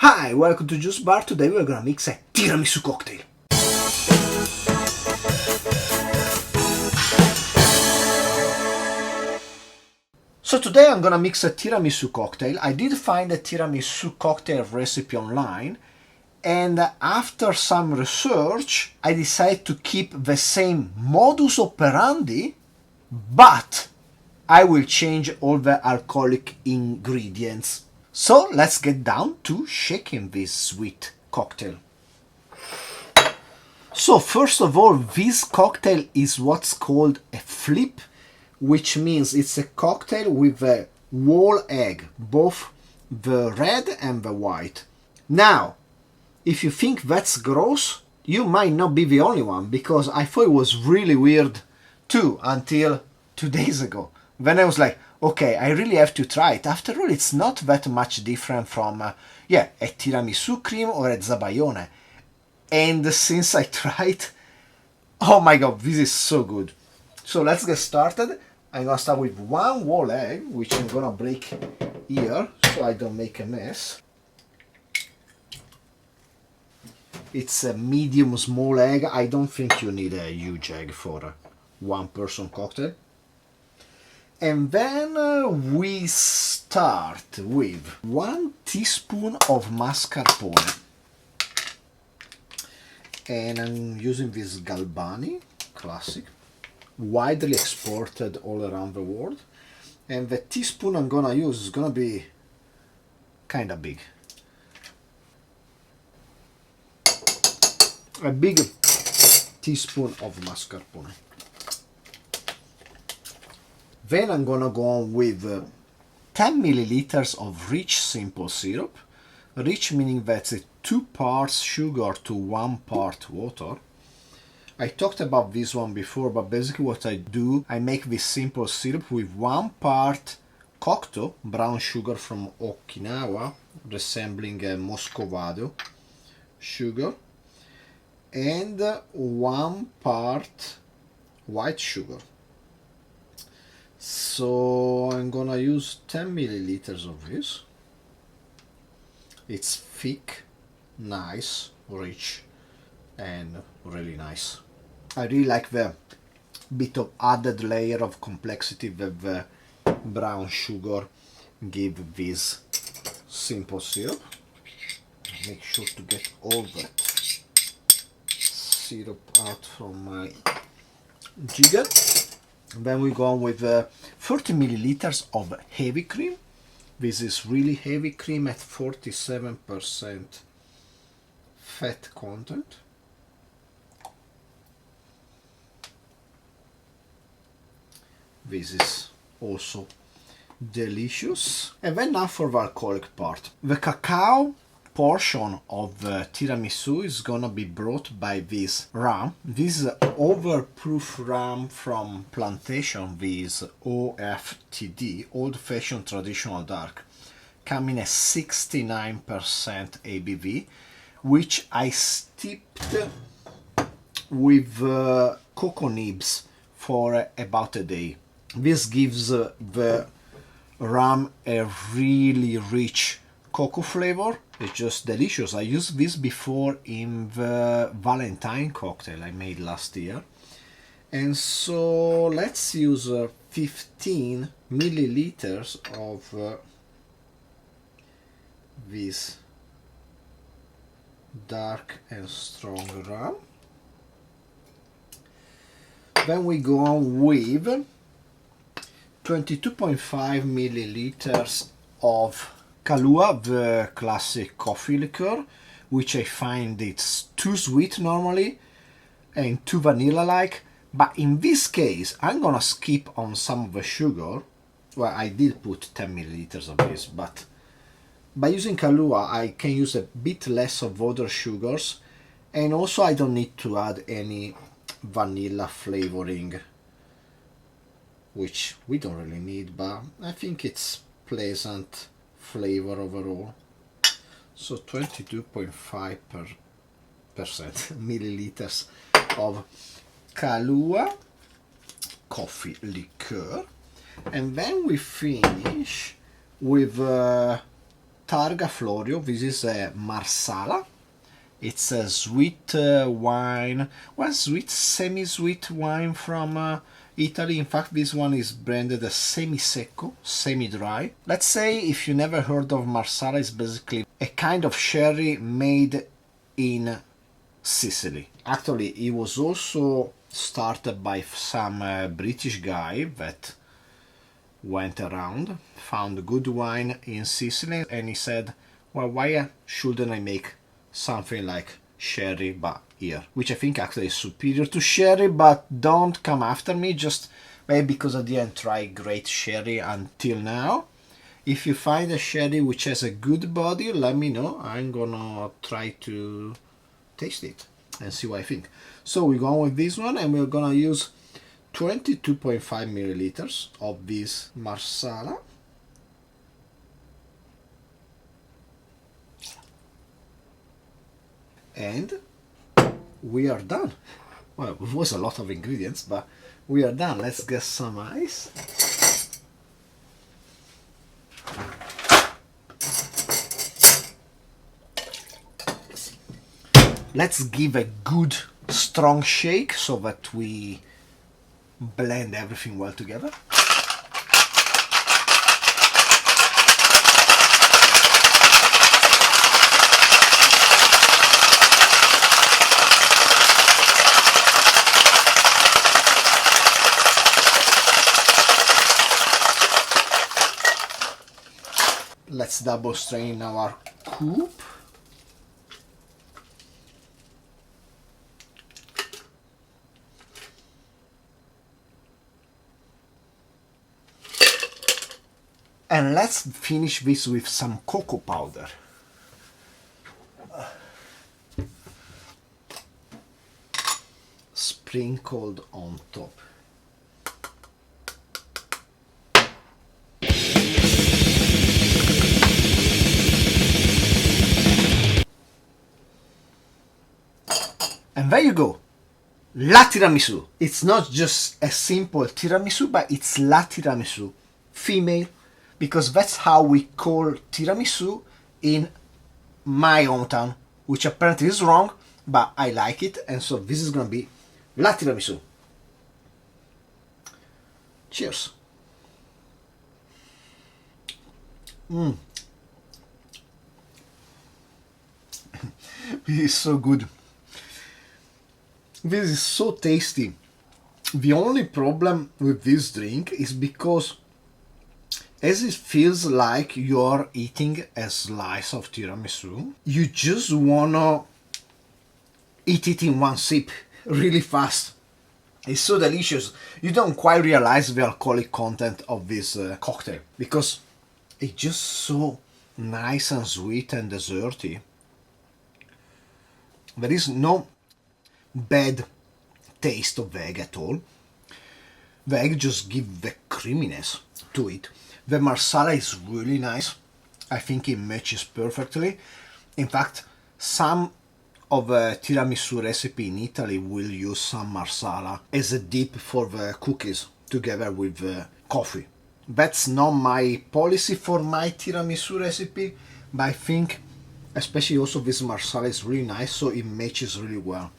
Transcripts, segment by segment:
Hi, welcome to Juice Bar. Today we're gonna mix a tiramisu cocktail. So today I'm gonna mix a tiramisu cocktail. I did find a tiramisu cocktail recipe online, and after some research I decided to keep the same modus operandi, but I will change all the alcoholic ingredients. So let's get down to shaking this sweet cocktail. So first of all, this cocktail is what's called a flip, which means it's a cocktail with a whole egg, both the red and the white. Now, if you think that's gross, you might not be the only one, because I thought it was really weird too until 2 days ago. Then I was like, okay, I really have to try it. After all, it's not that much different from, a tiramisu cream or a zabaione. And since I tried, oh my god, this is so good. So let's get started. I'm gonna start with one whole egg, which I'm gonna break here so I don't make a mess. It's a medium small egg. I don't think you need a huge egg for a one person cocktail. And then we start with 1 teaspoon of mascarpone. And I'm using this Galbani, classic, widely exported all around the world. And the teaspoon I'm gonna use is gonna be kinda big. A big teaspoon of mascarpone. Then I'm gonna go on with 10 milliliters of rich simple syrup. Rich meaning that's 2 parts sugar to 1 part water. I talked about this one before, but basically what I do, I make this simple syrup with 1 part cocto, brown sugar from Okinawa, resembling a Muscovado sugar, and 1 part white sugar. So I'm gonna use 10 milliliters of this. It's thick, nice, rich, and really nice. I really like the bit of added layer of complexity that the brown sugar give this simple syrup. Make sure to get all that syrup out from my jigger. Then we go on with 30 milliliters of heavy cream. This is really heavy cream at 47% fat content. This is also delicious. And then now for the alcoholic part. The cacao portion of the tiramisu is gonna be brought by this rum. This is overproof rum from Plantation, this OFTD, Old Fashioned Traditional Dark, coming at 69% ABV, which I steeped with cocoa nibs for about a day. This gives the rum a really rich cocoa flavor. It's just delicious. I used this before in the Valentine cocktail I made last year. And so let's use 15 milliliters of this dark and strong rum. Then we go on with 22.5 milliliters of Kahlua, the classic coffee liqueur, which I find it's too sweet normally and too vanilla-like, but in this case I'm gonna skip on some of the sugar. Well, I did put 10 milliliters of this, but by using Kahlua I can use a bit less of other sugars, and also I don't need to add any vanilla flavoring, which we don't really need, but I think it's pleasant flavor overall. So 22.5% milliliters of Kahlua coffee liqueur, and then we finish with Targa Florio. This is a Marsala. It's a sweet wine, well, sweet, semi-sweet wine from Italy. In fact, this one is branded as semi-secco, semi-dry. Let's say, if you never heard of Marsala, it's basically a kind of sherry made in Sicily. Actually, it was also started by some British guy that went around, found good wine in Sicily, and he said, well, why shouldn't I make something like sherry but here, which I think actually is superior to sherry, but don't come after me, just maybe because I didn't try great sherry until now. If you find a sherry which has a good body, let me know. I'm gonna try to taste it and see what I think. So we're going with this one, and we're gonna use 22.5 milliliters of this Marsala. And we are done. Well, it was a lot of ingredients, but we are done. Let's get some ice. Let's give a good strong shake so that we blend everything well together. Let's double strain our coupe. And let's finish this with some cocoa powder. Sprinkled on top. And there you go, la tiramisu. It's not just a simple tiramisu, but it's la tiramisu, female, because that's how we call tiramisu in my hometown, which apparently is wrong, but I like it, and so this is gonna be la tiramisu. Cheers. This is so good. This is so tasty. The only problem with this drink is because as it feels like you're eating a slice of tiramisu, you just wanna eat it in one sip really fast. It's so delicious. You don't quite realize the alcoholic content of this cocktail because it's just so nice and sweet and desserty. There is no bad taste of egg at all. The egg just gives the creaminess to it. The Marsala is really nice. I think it matches perfectly. In fact, some of the tiramisu recipe in Italy will use some Marsala as a dip for the cookies together with the coffee. That's not my policy for my tiramisu recipe, but I think especially also this Marsala is really nice, so it matches really well.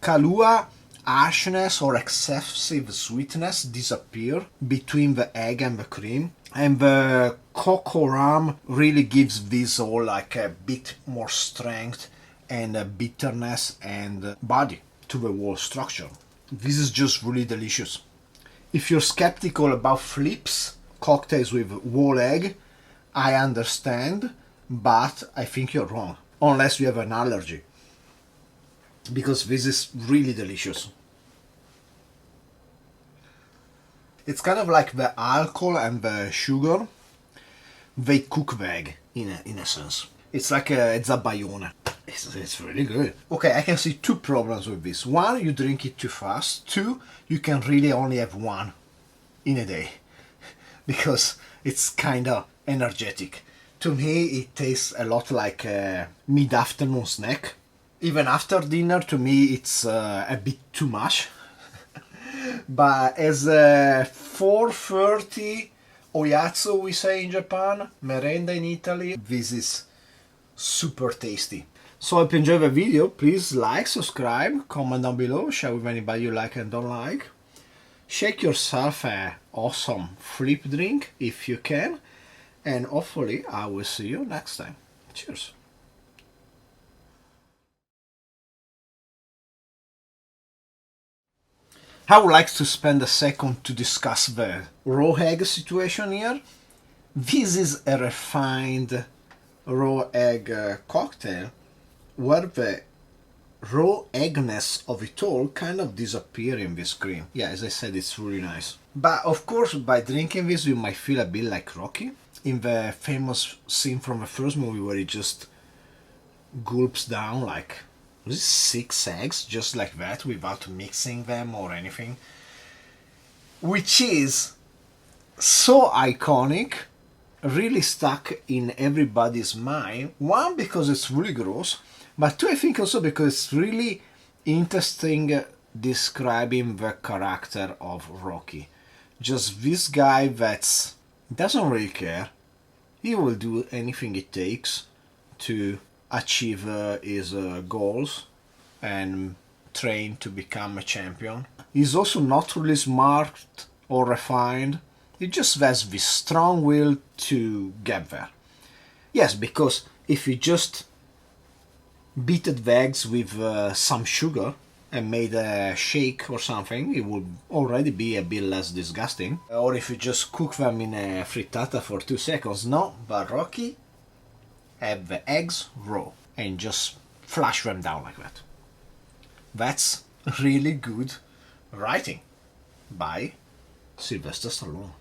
Kahlua harshness or excessive sweetness disappear between the egg and the cream, and the cocoa rum really gives this all like a bit more strength and a bitterness and body to the whole structure. This is just really delicious. If you're skeptical about flips, cocktails with whole egg, I understand, but I think you're wrong, unless you have an allergy, because this is really delicious. It's kind of like the alcohol and the sugar, they cook the egg in a sense. It's like a zabaione. It's really good. Okay, I can see two problems with this. One, you drink it too fast. Two, you can really only have one in a day because it's kind of energetic. To me, it tastes a lot like a mid-afternoon snack. Even after dinner, to me, it's a bit too much. But as a 4:30 Oyatsu we say in Japan, merenda in Italy. This is super tasty. So if you enjoyed the video, please like, subscribe, comment down below, share with anybody you like and don't like. Shake yourself a awesome flip drink if you can, and hopefully I will see you next time. Cheers! I would like to spend a second to discuss the raw egg situation here. This is a refined raw egg cocktail where the raw eggness of it all kind of disappear in this cream. Yeah, as I said, it's really nice. But of course, by drinking this, you might feel a bit like Rocky in the famous scene from the first movie where he just gulps down like, was it 6 eggs just like that without mixing them or anything, which is so iconic, really stuck in everybody's mind. One, because it's really gross, but two, I think also because it's really interesting describing the character of Rocky. Just this guy that doesn't really care. He will do anything it takes to achieve his goals and train to become a champion. He's also not really smart or refined. He just has this strong will to get there. Yes, because if he just beaten the eggs with some sugar and made a shake or something, it would already be a bit less disgusting. Or if you just cook them in a frittata for 2 seconds. No, but Rocky have the eggs raw and just flush them down like that. That's really good writing by Sylvester Stallone.